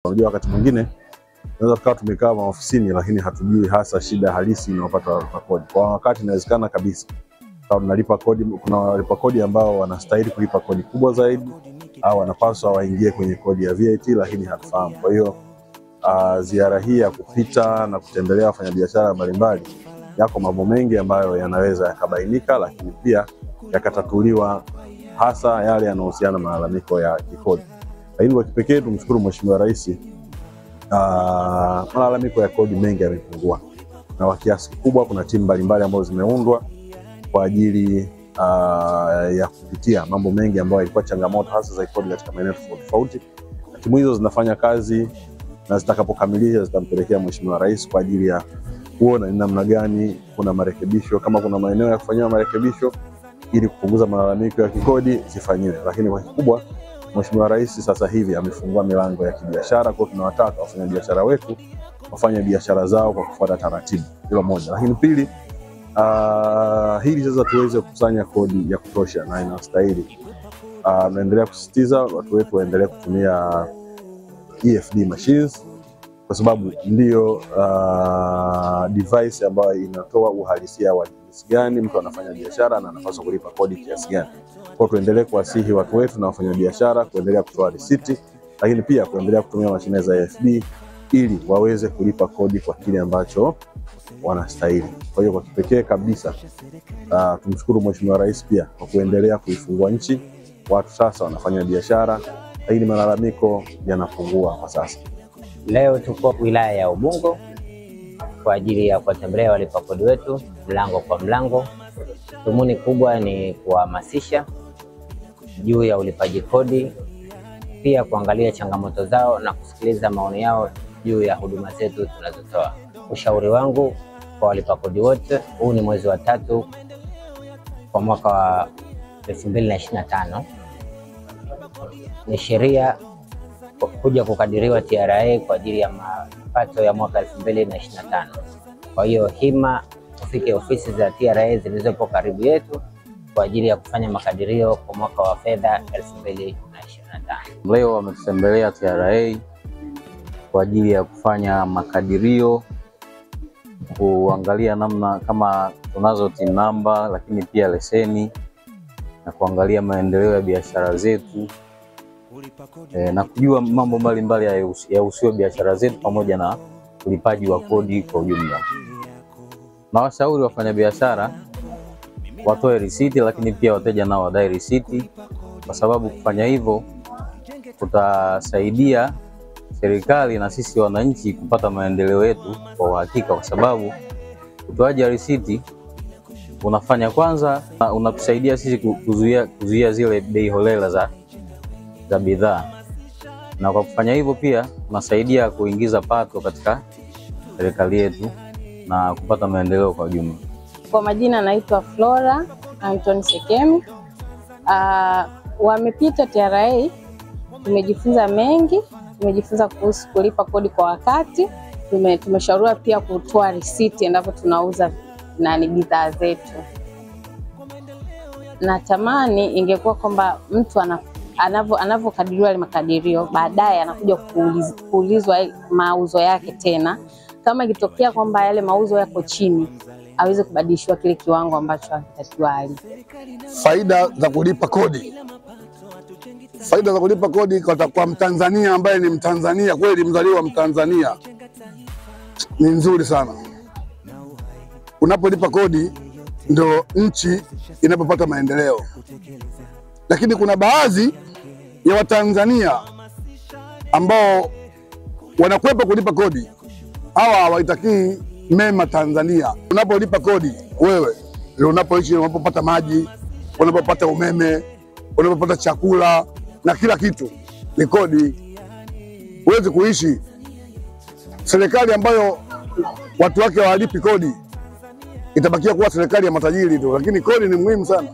Unajua wakati mwingine tunaweza tukawa tumekaa maofisini lakini hatujui hasa shida halisi inayopata walipa kodi. Kwa wakati inawezekana kabisa kama tunalipa kodi, kuna walipa kodi ambao wanastahili kulipa kodi kubwa zaidi au wanapaswa waingie kwenye kodi ya VAT lakini hatufahamu. Kwa hiyo ziara hii ya kupita na kutembelea wafanyabiashara mbalimbali, yako mambo mengi ambayo yanaweza yakabainika lakini pia yakatatuliwa, hasa yale yanayohusiana na malalamiko ya kikodi. Lakini kwa kipekee tumshukuru Mheshimiwa Rais, malalamiko ya kodi mengi yamepungua, na kwa kiasi kikubwa kuna timu mbalimbali ambazo zimeundwa kwa ajili ya kupitia mambo mengi ambayo yalikuwa changamoto hasa za kodi katika maeneo tofauti. Timu hizo zinafanya kazi na zitakapokamilisha zitampelekea Mheshimiwa Rais kwa ajili ya kuona ni namna gani kuna marekebisho, kama kuna maeneo ya kufanyia marekebisho ili kupunguza malalamiko ya kikodi zifanyiwe. Lakini kwa kikubwa Mheshimiwa Rais sasa hivi amefungua milango ya kibiashara, kwa tunawataka wafanyabiashara wetu wafanye biashara zao kwa kufuata taratibu. Hilo moja. Lakini pili, hili sasa tuweze kukusanya kodi ya kutosha na inastahili. Naendelea kusisitiza watu wetu waendelee kutumia EFD machines kwa sababu ndio device ambayo inatoa uhalisia wa jinsi gani mtu anafanya biashara na anapaswa kulipa kodi kiasi gani. Kwa tuendelee kuwasihi watu wetu na wafanyabiashara kuendelea kutoa risiti, lakini pia kuendelea kutumia mashine za EFD ili waweze kulipa kodi kwa kile ambacho wanastahili. Kwa hiyo kwa kipekee kabisa tumshukuru Mheshimiwa Rais pia kwa kuendelea kuifungua nchi. Watu sasa wanafanya biashara, lakini malalamiko yanapungua kwa sasa. Leo tuko wilaya ya Ubungo kwa ajili ya kuwatembelea walipa kodi wetu mlango kwa mlango. Dhumuni kubwa ni kuhamasisha juu ya ulipaji kodi, pia kuangalia changamoto zao na kusikiliza maoni yao juu ya huduma zetu tunazotoa. Ushauri wangu kwa walipa kodi wote, huu ni mwezi wa 3 kwa mwaka wa 2025. Ni sheria kuja kukadiriwa TRA kwa ajili ya mapato ya mwaka 2025. Kwa hiyo hima ufike ofisi za TRA zilizopo karibu yetu kwa ajili ya kufanya makadirio kwa mwaka wa fedha 2025. Leo wametembelea TRA kwa ajili ya kufanya makadirio, kuangalia namna kama tunazo TIN number, lakini pia leseni, na kuangalia maendeleo ya biashara zetu na kujua mambo mbalimbali yahusuyo biashara zetu pamoja na ulipaji wa kodi kwa ujumla. Na washauri wafanyabiashara watoe risiti, lakini pia wateja nao wadai risiti, kwa sababu kufanya hivyo kutasaidia serikali na sisi wananchi kupata maendeleo yetu kwa uhakika, kwa sababu utoaji wa risiti unafanya kwanza unatusaidia sisi kuzuia zile bei holela za bidhaa, na kwa kufanya hivyo pia unasaidia kuingiza pato katika serikali yetu na kupata maendeleo kwa ujumla. Kwa majina naitwa Flora Anton Sekemi. Wamepita TRA, tumejifunza mengi, tumejifunza kuhusu kulipa kodi kwa wakati, tumeshauriwa pia kutoa risiti endapo tunauza bidhaa zetu. Natamani ingekuwa kwamba mtu anavyokadiriwa ile makadirio, baadaye anakuja kuulizwa mauzo yake tena. Kama ikitokea kwamba yale mauzo yako chini, aweze kubadilishwa kile kiwango ambacho anatakiwa alipe. Faida za kulipa kodi. Faida za kulipa kodi kwa Mtanzania ambaye ni Mtanzania kweli, mzaliwa Mtanzania, ni nzuri sana. Unapolipa kodi ndio nchi inapopata maendeleo. Lakini kuna baadhi ya Watanzania ambao wanakwepa kulipa kodi. Hawa hawaitakii mema Tanzania. Unapolipa kodi wewe ndio unapoishi, unapopata maji, unapopata umeme, unapopata chakula na kila kitu ni kodi. Huwezi kuishi serikali ambayo watu wake hawalipi kodi, itabakia kuwa serikali ya matajiri tu, lakini kodi ni muhimu sana.